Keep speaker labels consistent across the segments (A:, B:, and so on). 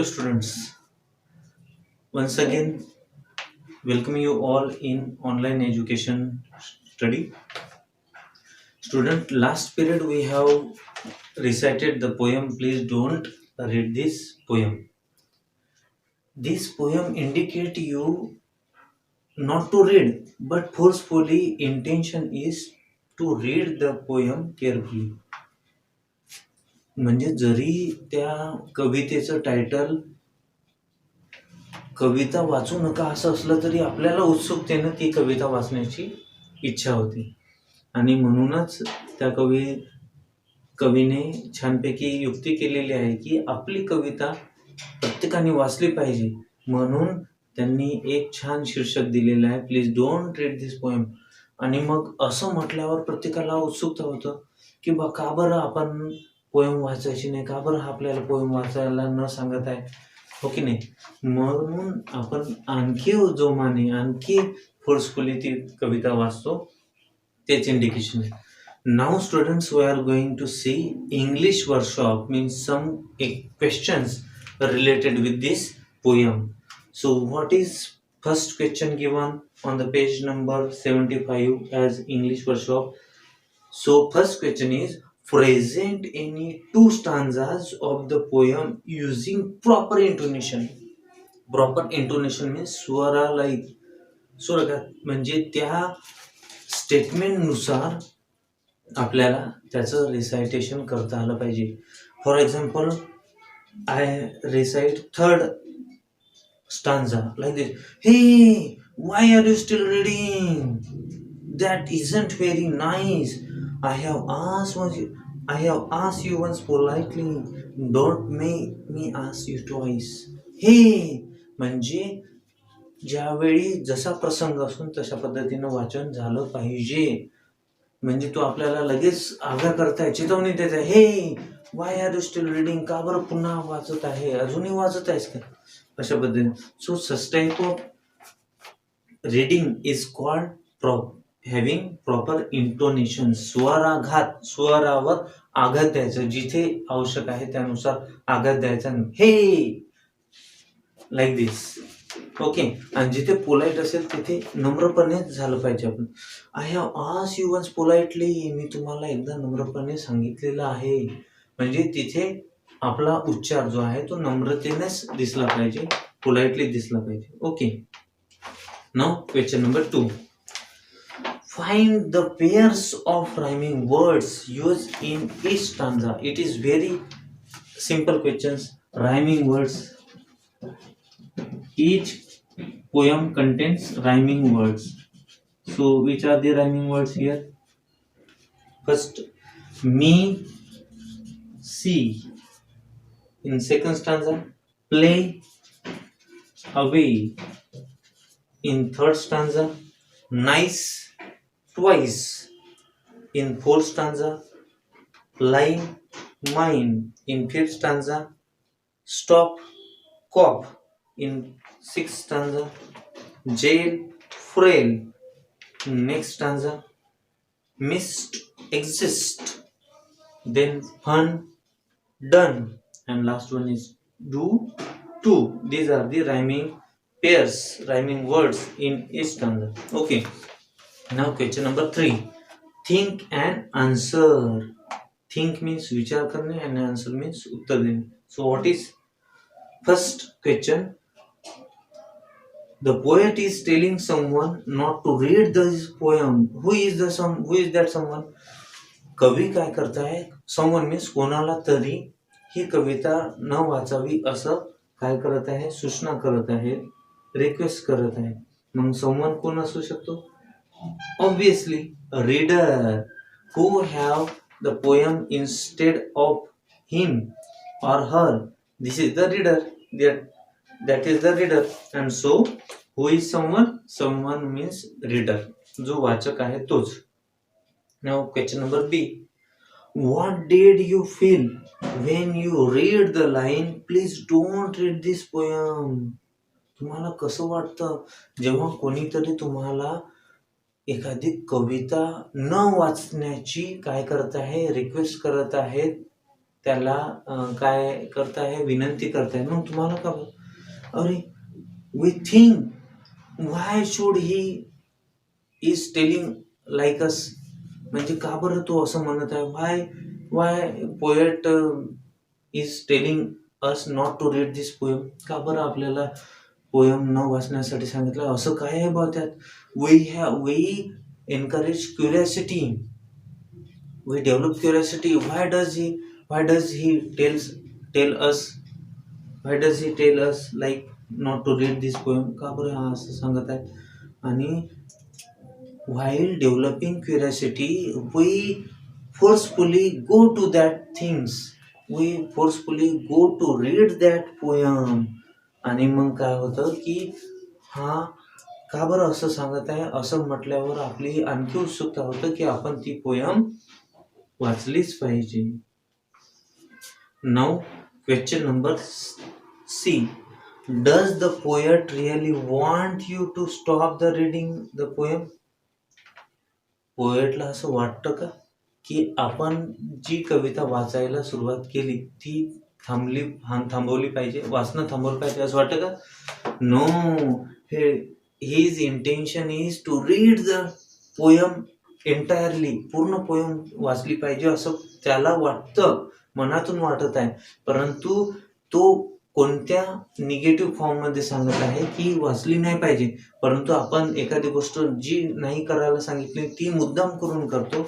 A: students. Once again, welcome you all in online education study. Student, last period we have recited the poem. Please don't read this poem. This poem indicate you not to read, but forcefully intention is to read the poem carefully. म्हणजे जरी त्या कवितेचं title कविता वाचू नका असं असलं तरी आपल्याला उत्सुकतेनं ती कविता वाचण्याची इच्छा होती आणि म्हणूनच त्या कवीने छानपैकी युक्ती केलेली आहे की आपली कविता प्रत्येकाने वाचली पाहिजे म्हणून त्यांनी एक छान शीर्षक दिलेलं आहे, please don't read this poem. आणि मग असं म्हटल्यावर प्रत्येकाला उत्सुकता होतं की बा का बरं आपण पोएम वाचायची नाही, का बरं आपल्याला पोएम वाचायला न सांगत आहे, हो की नाही. म्हणून आपण आणखी जोमाने आणखी फोर्सफुली ती कविता वाचतो, तेच इंडिकेशन आहे. Now students, we are going to see English workshop, means some questions related with this poem. So what is first question given on the page number 75 as English workshop? So first question is, present any two stanzas of the poem using proper intonation. Proper intonation means स्वराघात म्हणजे त्या statement नुसार आपल्याला त्याचं recitation करता आलं पाहिजे. For example, I recite third stanza like this. Hey, why are you still reading? That isn't very nice. I have asked you once politely. Don't make me ask you twice. Hey, म्हणजे ज्यावेळी जसा प्रसंग असून तशा पद्धतीनं वाचन झालं पाहिजे. म्हणजे तो आपल्याला लगेच आग्रह करताय, चेतावणी देत आहे, हे why are you still reading, का बरं पुन्हा वाचत आहे, अजूनही वाचत आहेस का, अशा पद्धतीने. So such type of reading is called having proper intonation. स्वरावर आघात द्यायचं, जिथे आवश्यक आहे त्यानुसार आघात द्यायचा, हे लाईक दिस. ओके. आणि जिथे पोलाइट असेल तिथे नम्रपणेच झालं पाहिजे. आपण I have asked you once politely, मी तुम्हाला एकदा नम्रपणे सांगितलेलं आहे. म्हणजे तिथे आपला उच्चार जो आहे तो नम्रतेनेच दिसला पाहिजे, पोलाइटली दिसला पाहिजे. Okay. Now question number 2. Find the pairs of rhyming words use in each stanza. It is very simple questions. Rhyming words. Each poem contains rhyming words. So which are the rhyming words here? First, me, see. In second stanza, play, away. In third stanza, nice, twice. In fourth stanza, line, mine. In fifth stanza, stop, cop. In sixth stanza, jail, frail. Next stanza, mist, exist. Then fun, done. And last one is do, to. These are the rhyming pairs, rhyming words in each stanza. Okay. Now question number 3. Think and answer. Think means विचार करणे and answer means उत्तर देणे. So what is first question? The poet is telling someone not to read this poem. Who is that someone? कवी काय करताय? someone means कोणाला तरी ही कविता न वाचावी असं काय करत आहे? सूचना करत आहे, रिक्वेस्ट करत आहे. मग someone कोण असू शकतो? Obviously a reader who have the poem instead of him or her. This is the reader. That is the reader. And so who is someone? Someone means reader. जो वाचक आहे तोच. Now question number B. What did you feel when you read the line, please don't read this poem? तुम्हाला कसं वाटतं जेव्हा कोणीतरी तुम्हाला एखादी कविता न वाचण्याची काय करत आहे, रिक्वेस्ट करत आहे, त्याला काय करताय, विनंती करताय. मग तुम्हाला का अरे we think why should he is telling like us, म्हणजे का बरं तो असं म्हणत आहे, why poet is telling us not to read this poem, का बरं आपल्याला पोएम न वाचण्यासाठी सांगितलं, असं काय आहे बा त्यात. We encourage curiosity, we develop curiosity. why does he tell us like not to read this poem, का बरं हा असं सांगत आहे. आणि while developing curiosity we forcefully go to that things, we forcefully go to read that poem. आणि मग काय होतं की हा का बरं असं सांगत आहे असं म्हटल्यावर आपली आणखी उत्सुकता होतं की आपण ती पोयम वाचलीच पाहिजे. Now question number C, does the poet really want you to stop the reading the poem? पोएटला असं वाटतं का की आपण जी कविता वाचायला सुरुवात केली ती थांबवली पाहिजे, वाचणं थांबवलं पाहिजे असं वाटतं का? No, his intention is to read the poem entirely, पूर्ण पोयम वाचली पाहिजे असं त्याला वाटतं, मनातून वाटत आहे. परंतु तो कोणत्या निगेटिव्ह फॉर्म मध्ये सांगत आहे की वाचली नाही पाहिजे, परंतु आपण एखादी गोष्ट जी नाही करायला सांगितली ती मुद्दाम करून करतो.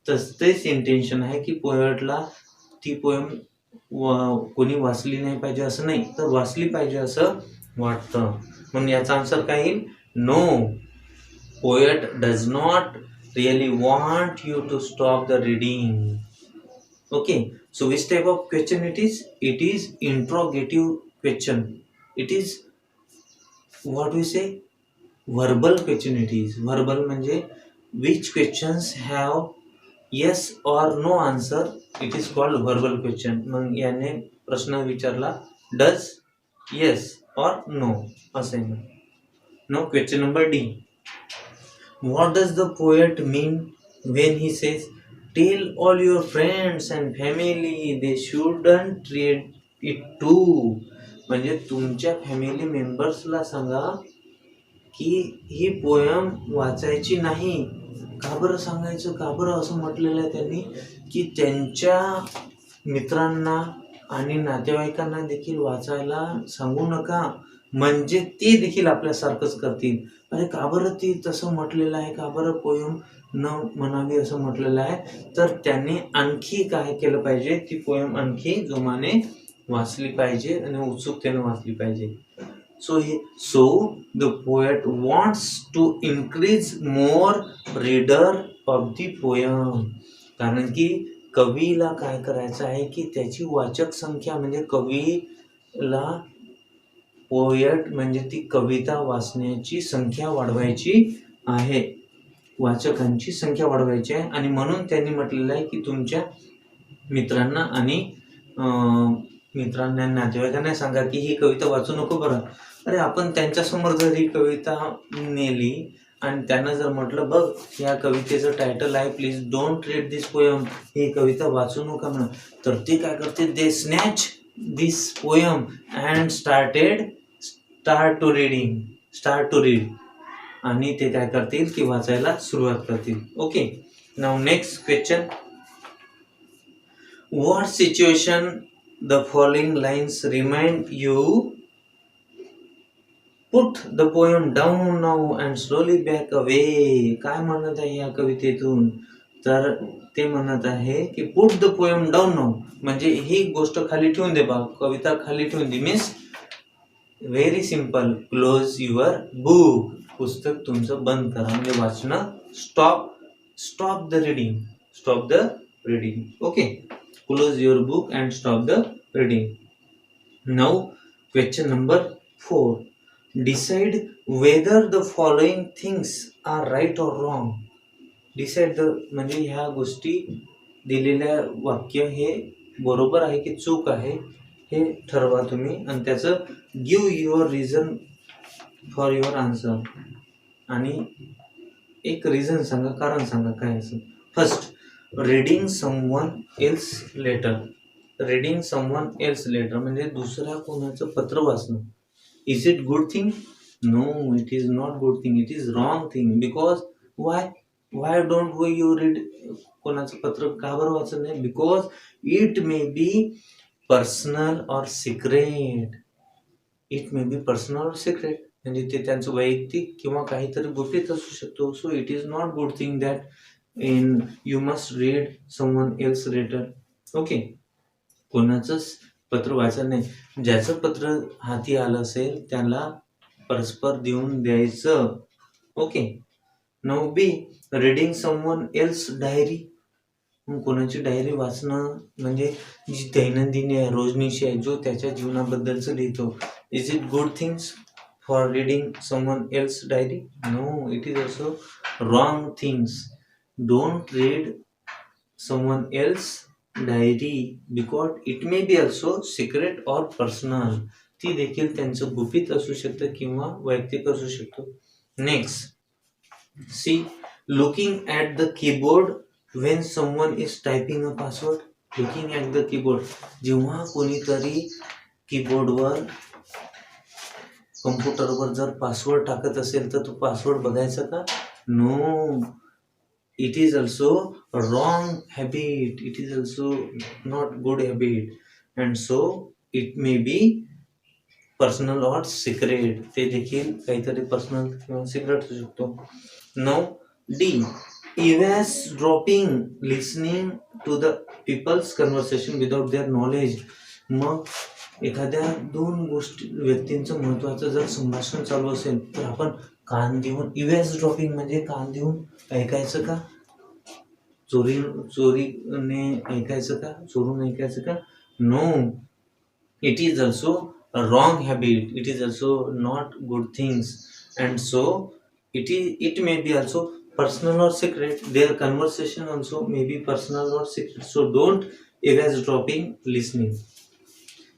A: तेच इंटेन्शन आहे की पोएटला ती पोयम कोणी वाचली नाही पाहिजे असं नाही, तर वाचली पाहिजे असं वाटतं. म्हणून याचा आन्सर काय येईल? No, poet does not really want you to stop the reading. Okay, so which type of question it is? It is interrogative question. It is what we say verbal question. It is verbal म्हणजे which questions have yes or no answer. It is called verbal question. मग याने प्रश्न विचारला does yes or no असं आहे. Now question number D. What does the poet mean when he says tell all your friends and family they shouldn't read it too? म्हणजे तुमच्या family मेंबर्सला सांगा की ही पोयम वाचायची नाही. का बरं सांगायचं, का बरं असं म्हटलेलं आहे त्यांनी की त्यांच्या मित्रांना आणि नातेवाईकांना देखील वाचायला सांगू नका, म्हणजे ते देखील आपल्यासारखंच करतील. अरे का बरं ती तसं म्हटलेलं आहे, का बरं पोयम न म्हणावी असं म्हटलेलं आहे, तर त्यांनी आणखी काय केलं पाहिजे, ती पोयम आणखी जोमाने वाचली पाहिजे आणि उत्सुकतेने वाचली पाहिजे. So the poet wants to increase more reader of the poem. कारण की कवीला काय करायचं आहे की त्याची वाचक संख्या म्हणजे कवीला पोएट म्हणजे ती कविता वाचण्याची संख्या वाढवायची आहे, वाचकांची संख्या वाढवायची आहे. आणि म्हणून त्यांनी म्हटलेलं आहे की तुमच्या मित्रांना आणि नातेवाईकांना सांगा की ही कविता वाचू नको बरं. अरे आपण त्यांच्यासमोर जर ही कविता नेली आणि त्यांना जर म्हटलं बघ या कवितेचं टायटल आहे please don't read this poem, ही कविता वाचू नका म्हणा, तर ते काय करते, they snatch this poem and start to read, आणि ते काय करतील की वाचायला सुरुवात करतील. Okay, now next question. What situation the following lines remind you? Put the poem down now and slowly back away. काय म्हणत आहे या कवितेतून, तर ते म्हणत आहे की put the poem down now म्हणजे ही गोष्ट खाली ठेवून दे बा, कविता खाली ठेवून दे. Means very simple, close your book, पुस्तक तुमचं बंद करा म्हणजे वाचणं stop the reading. Okay, close your book and stop the reading. Now question number 4. Decide whether the following things are right or wrong. Decide म्हणजे ह्या गोष्टी दिलेल्या वाक्य हे बरोबर आहे की चूक आहे हे ठरवा तुम्ही, आणि त्याचं give your reason for your answer, आणि एक रिझन सांगा, कारण सांगा काय असं. First, reading someone else letter. Reading someone else letter म्हणजे दुसऱ्या कोणाचं पत्र वाचणं. Is it good thing? No, it is not good thing. It is wrong thing. Because why don't we you read कोणाचं पत्र का बरं वाचत नाही? Because it may be personal or secret. It may be personal or secret म्हणजे ते त्यांचं वैयक्तिक किंवा काहीतरी गुपित असू शकतो. So it is not good thing that in you must read someone else letter. Okay, कोणाचंच पत्र वाचायचं नाही. ज्याचं पत्र हाती आलं असेल त्याला परस्पर देऊन द्यायचं. ओके. नाउ बी, रीडिंग समवन एल्स डायरी. कोणाची डायरी वाचणं म्हणजे जी दैनंदिनी आहे, रोजनीशी आहे, जो त्याच्या जीवनाबद्दलचं लिहितो. Is it good things for reading someone else diary? No, it is also wrong things. Don't read someone else diary because it may be also secret or personal. ती देखील त्यांचं गुपित असू शकतं किंवा वैयक्तिक असू शकतो. Next, C, looking at the keyboard when someone is typing a password. Looking at the keyboard, जेव्हा कोणीतरी कीबोर्डवर कम्प्युटरवर जर पासवर्ड टाकत असेल तर तो पासवर्ड बघायचा का? No, it is also wrong habit. It is also not good habit and so it may be personal or secret. ते देखील काहीतरी पर्सनल किंवा सिक्रेट असू शकतो. Now D, eavesdropping, listening to the people's conversation without their knowledge. मग एखाद्या दोन व्यक्तींचं महत्वाचं जर संभाषण चालू असेल तर आपण कान देऊन, eavesdropping म्हणजे कान देऊन ऐकायचं का? चोरीने ऐकायचं का? चोरून ऐकायचं का? No, it is also wrong habit. It is also not good things and so it may be also personal or secret. Their conversation also may be personal or secret. So don't eavesdropping listening.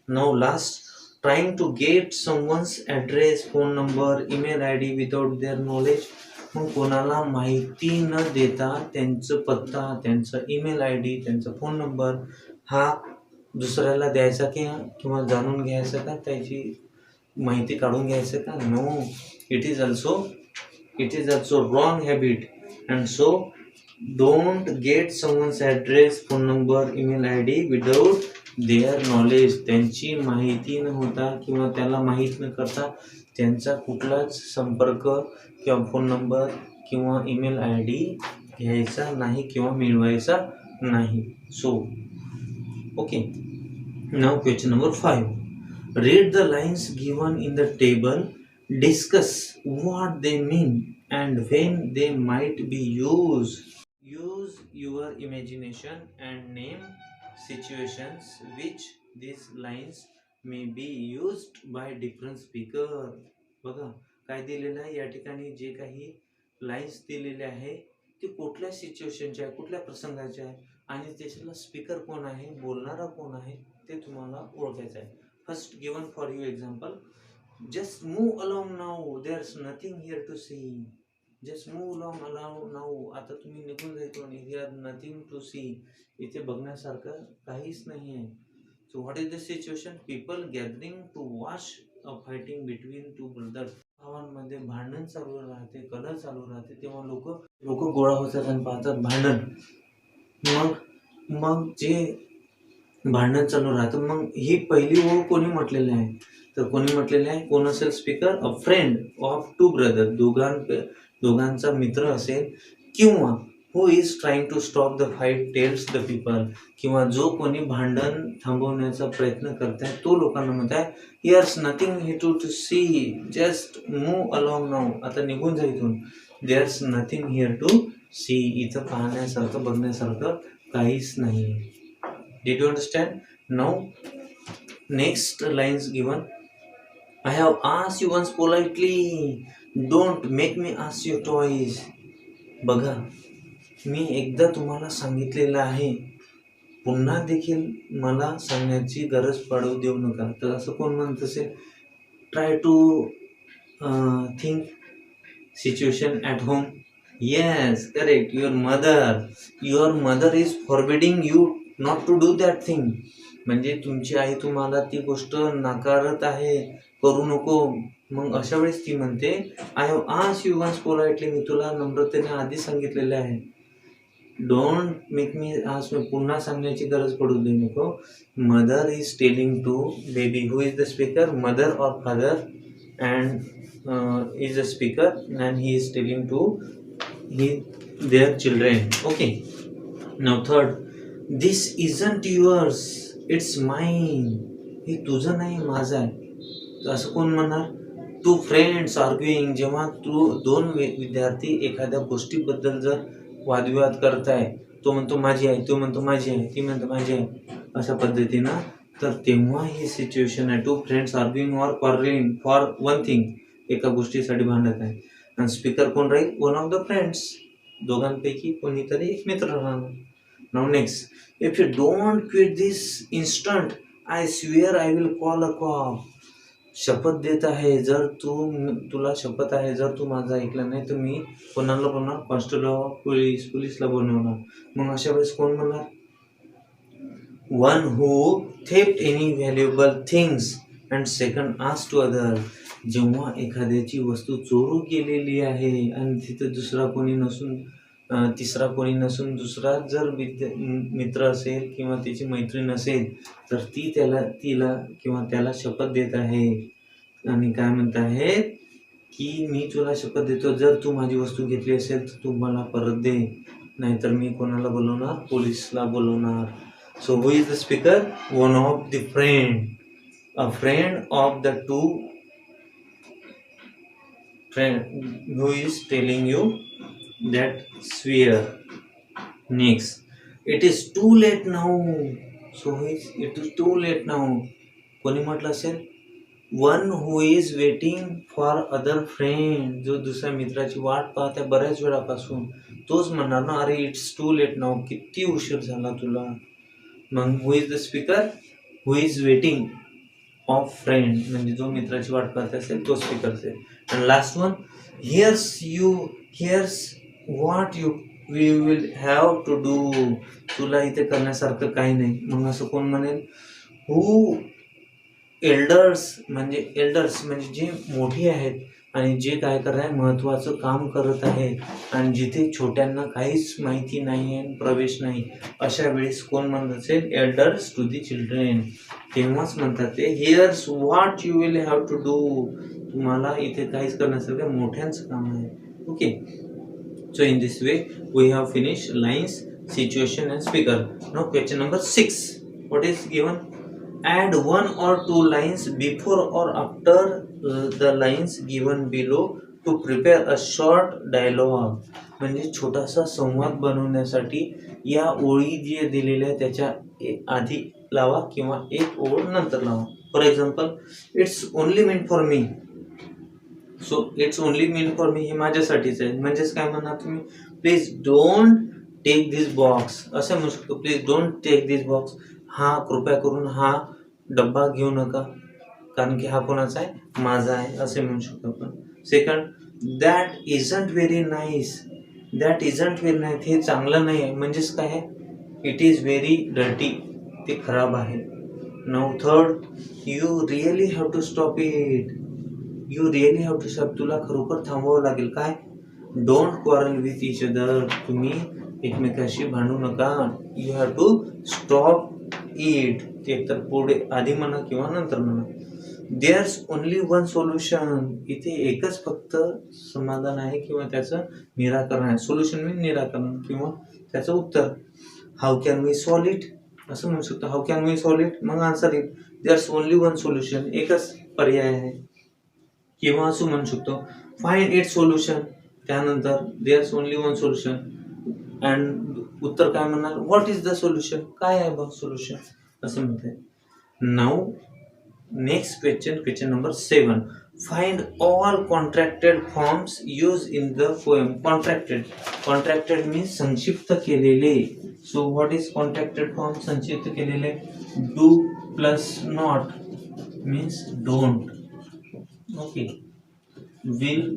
A: Now last, trying to get someone's address, phone number, email ID without their knowledge. मग कोणाला माहिती न देता त्यांचं पत्ता, त्यांचा email I D, त्यांचा phone number हा दुसऱ्याला द्यायचा किंवा जाणून घ्यायचा का? त्याची माहिती काढून घ्यायचं का? No, it is also wrong habit and so don't get someone's address, phone number, email ID without their knowledge. त्यांची माहिती न होता किंवा त्याला माहीत न करता त्यांचा कुठलाच संपर्क किंवा फोन नंबर किंवा ईमेल आय डी घ्यायचा नाही किंवा मिळवायचा नाही. So okay, now question number 5. Read the lines given in the table. Discuss what they mean and when they might be used. Use your imagination and name situations which these lines may be used by different speaker. बघा काय दिलेलं आहे या ठिकाणी. जे काही lines दिलेले आहे ते कुठल्या सिच्युएशनचे आहे, कुठल्या प्रसंगाचे आहे आणि त्याच्याला स्पीकर कोण आहे, बोलणारा कोण आहे ते तुम्हाला ओळखायचं आहे. First given for you example, just move along now, there's nothing here to see. just move along now. आता तुम्ही निघून जायचो आणि here nothing to see. इथे बघण्यासारखं काहीच नाही आहे. so what is the situation? people gathering to watch a fighting between two brothers. गावांमध्ये भांडण चालू राहते, कलह चालू राहते तेव्हा लोक गोळा होतात आणि पाहतात भांडण. मग जे भांडण चालू राहतं मग ही पहिली ओळ कोणी म्हटलेली आहे? तर कोणी म्हटलेले आहे? कोण असेल speaker? A friend of two brother. दोघांचा मित्र असेल किंवा who is trying to stop the fight tells the people. किंवा जो कोणी भांडण थांबवण्याचा प्रयत्न करताय तो लोकांना म्हणताय here's nothing here to see, just move along now. आता निघून जा इथून. There's nothing here to see. इथं पाहण्यासारखं बघण्यासारखं काहीच नाही. Did you understand? Now next lines given. I have asked you once politely, don't make me ask you twice. बघा मी एकदा तुम्हाला सांगितलेलं आहे, पुन्हा देखील मला सांगण्याची गरज पडू देऊ नका. तर असं कोण म्हणत असेल? Try to think situation at home. Yes, correct. Your mother is forbidding you not to do that thing. म्हणजे तुमची आई तुम्हाला ती गोष्ट नाकारत आहे, करू नको. मग अशा वेळेस ती म्हणते, I have asked you once politely, मी तुला नम्रतेने आधी सांगितलेले आहे. Don't make me ask me, पुन्हा सांगण्याची गरज पडू दे नको. Mother is telling to baby. Who is the speaker? Mother or father and is a speaker and he is telling to their children. Okay, now third, this isn't yours, it's mine. हे तुझं नाही, माझं आहे. असं कोण म्हणणार? To friends आर्ग्युइंग, जेव्हा दोन विद्यार्थी एखाद्या गोष्टीबद्दल जर वादविवाद करताय, तो म्हणतो माझी आहे, तो म्हणतो माझी आहे, ती म्हणतो माझी आहे, अशा पद्धतीनं, तर तेव्हा ही सिच्युएशन आहे. Two friends arguing or quarrelling for one thing, एका गोष्टीसाठी भांडत आहे. आणि स्पीकर कोण राहील? वन ऑफ द फ्रेंड्स, दोघांपैकी कोणीतरी एक मित्र राहणार. Now next, if you don't quit this instant, I swear I will call a cop. शपथ देत आहे, जर तुला शपथ आहे, जर तू माझं ऐकलं नाही तर मी कोणाला बोलणार? कॉन्स्टेबल ऑफ पोलीसला बोलवणार. मग अशा वेळेस कोण म्हणणार? One who theft any valuable things and second ask to other. जेव्हा एखाद्याची वस्तू चोरू गेलेली आहे आणि तिथं तिसरा कोणी नसून दुसरा जर मित्र असेल किंवा त्याची मैत्रीण असेल, तर तिला किंवा त्याला शपथ देत आहे आणि काय म्हणत आहे की मी तुला शपथ देतो, जर तू माझी वस्तू घेतली असेल तर तू मला परत दे, नाहीतर मी कोणाला बोलवणार? पोलीसला बोलवणार. So who is the speaker? One of the friend, a friend of the two friend who is telling you that swear. Next, it is too late now. So it is too late now. कोणी म्हटलं असेल? One who is waiting for other friend, जो दुसऱ्या मित्राची वाट पाहत आहे बऱ्याच वेळापासून, तोच म्हणणार ना, अरे इट्स टू लेट नाऊ, किती उशीर झाला तुला. मग who is the speaker? Who is waiting of friend, म्हणजे जो मित्राची वाट पाहत असेल तो स्पीकर असेल. And last one, here's what we will have to do. तुला इथे करण्यासारखं काही नाही. मग असं कोण म्हणेल? हू एल्डर्स म्हणजे जे मोठी आहेत आणि जे काय करत आहे, महत्त्वाचं काम करत आहेत, आणि जिथे छोट्यांना काहीच माहिती नाही आहे, प्रवेश नाही, अशा वेळेस कोण म्हणत असेल? Elders to the children. तेव्हाच म्हणतात ते here's what you will have to do. तुम्हाला इथे काहीच करण्यासारखं मोठ्यांचं काम आहे. Okay, so in this way we have finish lines, situation and speaker. Now question number 6, what is given? Add one or two lines before or after the lines given below to prepare a short dialogue. म्हणजे छोटासा संवाद बनवण्यासाठी या ओळी जे दिलेल्या आहेत त्याच्या आधी लावा किंवा एक ओळ नंतर लावा. For example, it's only mean for me. So it's only mean for me हे माझ्यासाठीच आहे. म्हणजेच काय म्हणणार तुम्ही? Please don't take this box, असं म्हणू शकतो. Please don't take this box, हा कृपया करून हा डब्बा घेऊ नका, कारण की हा कोणाचा आहे? माझा आहे, असे म्हणू शकतो आपण. Second, that isn't very nice. That isn't very nice, हे चांगलं नाही आहे. म्हणजेच काय आहे? इट इज व्हेरी डर्टी, ते खराब आहे. Now third, you really have to stop it. You really have to stop, तुला खरोखर थांबवावं लागेल. काय? Don't quarrel with each other, तुम्ही एकमेकाशी भांडू नका. You have to stop it. ते एकतर पुढे आधी म्हणा किंवा नंतर म्हणा. देअर्स ओनली वन सोल्युशन, इथे एकच फक्त समाधान आहे किंवा त्याचं निराकरण आहे. सोल्युशन मीन निराकरण किंवा त्याचं उत्तर. How can we solve it, असं म्हणू शकतो. How can we solve it, मग answer it. There's only one solution, एकच पर्याय आहे. किंवा असं म्हणू शकतो, फाइंड इट सोल्युशन, त्यानंतर there's only one solution and उत्तर काय म्हणणार? व्हॉट इज द सोल्युशन, काय आहे बघ सोल्युशन, असं म्हणते. Now next question number 7, find all contracted forms use in the poem. Contracted means संक्षिप्त केलेले. So what is contracted form? संक्षिप्त केलेले. Do plus not means don't. Okay, will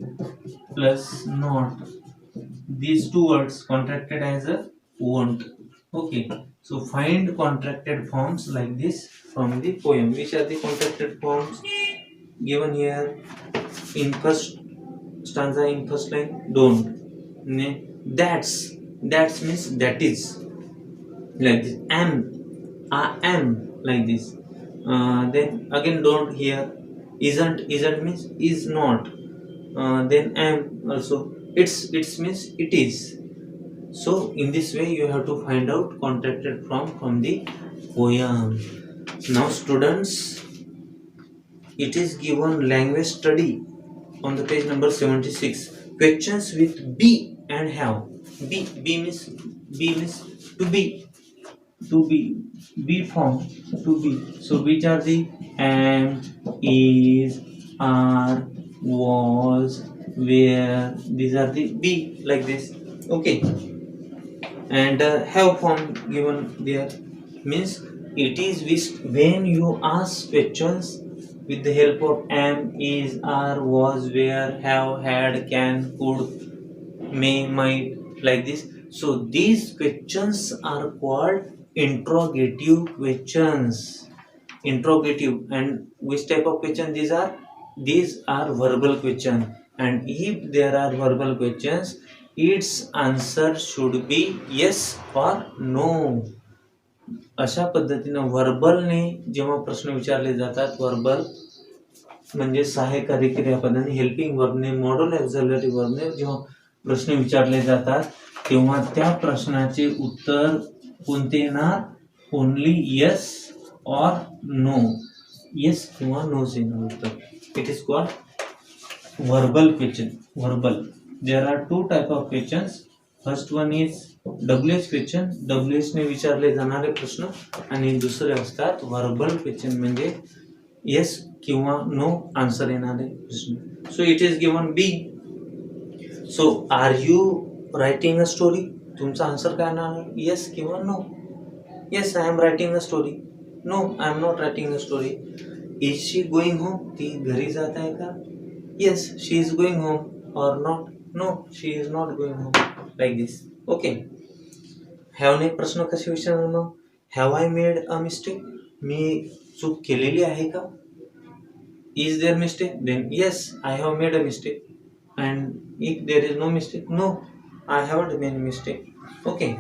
A: plus not, these two words contracted as a won't. Okay, so find contracted forms like this from the poem. Which are the contracted forms given here in first stanza, in first line? Don't. That's means that is, like this. I am, like this. Then again don't here. Isn't means is not. Then am also. It's means it is. So in this way you have to find out contracted from the poem. Now students, it is given language study on the page number 76. Questions with be and have. Be means to be, to be form, to be. So which are the am, is, are, was, where? These are the be, like this. Okay, and have form given there means it is when you ask questions with the help of am, is, are, was, where, have, had, can, could, may, might, like this. So these questions are called interrogative questions. Interrogative. And which type of question these are? These are verbal questions. And if there are verbal questions, its answer should be yes or no. अशा पद्धतीनं व्हर्बलने जेव्हा प्रश्न विचारले जातात, verbal म्हणजे सहाय्यकारी क्रियापदाने, helping वर्बने, modal auxiliary वर्बने जेव्हा प्रश्न विचारले जातात, तेव्हा त्या प्रश्नाचे उत्तर कोणते येणार? ओनली येस और नो. येस किंवा नो चे येणार उत्तर. It is called verbal question. Verbal. There are two type of questions. First one is WH question, WH ने विचारले जाणारे प्रश्न. आणि दुसरे असतात व्हर्बल क्वेश्चन, म्हणजे येस किंवा नो आन्सर येणारे प्रश्न. So it is given B. So are you writing a story? तुमचा आन्सर काय येणार? येस किंवा no. Yes, I am writing a story. No, I am not writing a story. Is she going home? ती घरी जात आहे का? Yes, she is going home or not? No, she is not going home. Like this. Okay. हॅवने प्रश्न कसे विचारणार मग? Have I made a mistake? मी चूक केलेली आहे का? Is there mistake? Then yes, I have made a mistake. And if there is no mistake, no, I haven't made a mistake. Okay.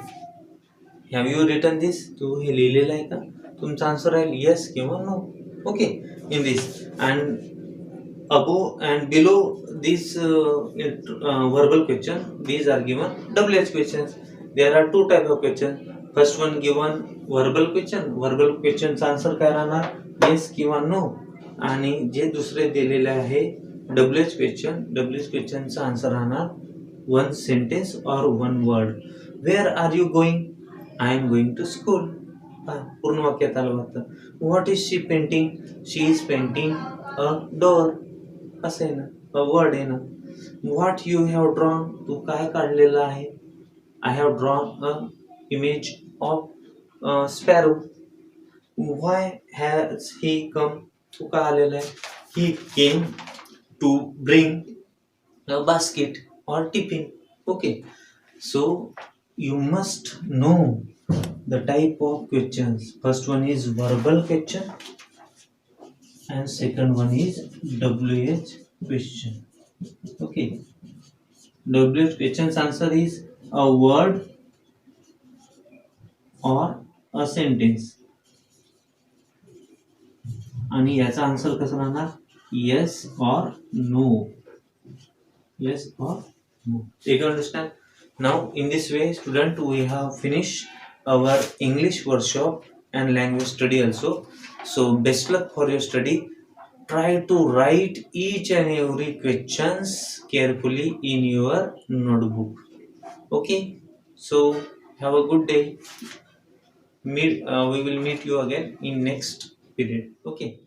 A: Have you written this? तू हे लिहिलेलं आहे का? तुमचा आन्सर आहे yes किंवा no. Okay. In this and above and below this verbal question, these are given WH questions. There are two type of questions. First one given verbal question. Verbal question चा answer काय राहणार? Yes किंवा no. आणि जे दुसरे दिलेले आहे WH question, WH क्वेश्चनचा आन्सर राहणार one sentence or one word. Where are you going? I am going to school. पूर्ण वाक्यात आलं होतं. What is she painting? She is painting a door. असं आहे ना, अ वर्ड आहे ना. What you have drawn? तू काय काढलेलं आहे? I have drawn a image of sparrow. Why has he come? तू का आलेला आहे? He came to bring a basket और tiffin. Okay. So you must know the type of questions. First one is verbal question and second one is WH question. Okay. WH question's answer is a word or a sentence. आणि याचा answer कसं राहणार? Yes और no. Yes और no. You can understand? Now in this way student we have finished our English workshop and language study also. So best luck for your study. Try to write each and every questions carefully in your notebook. Okay. So have a good day. We will meet you again in next period. Okay.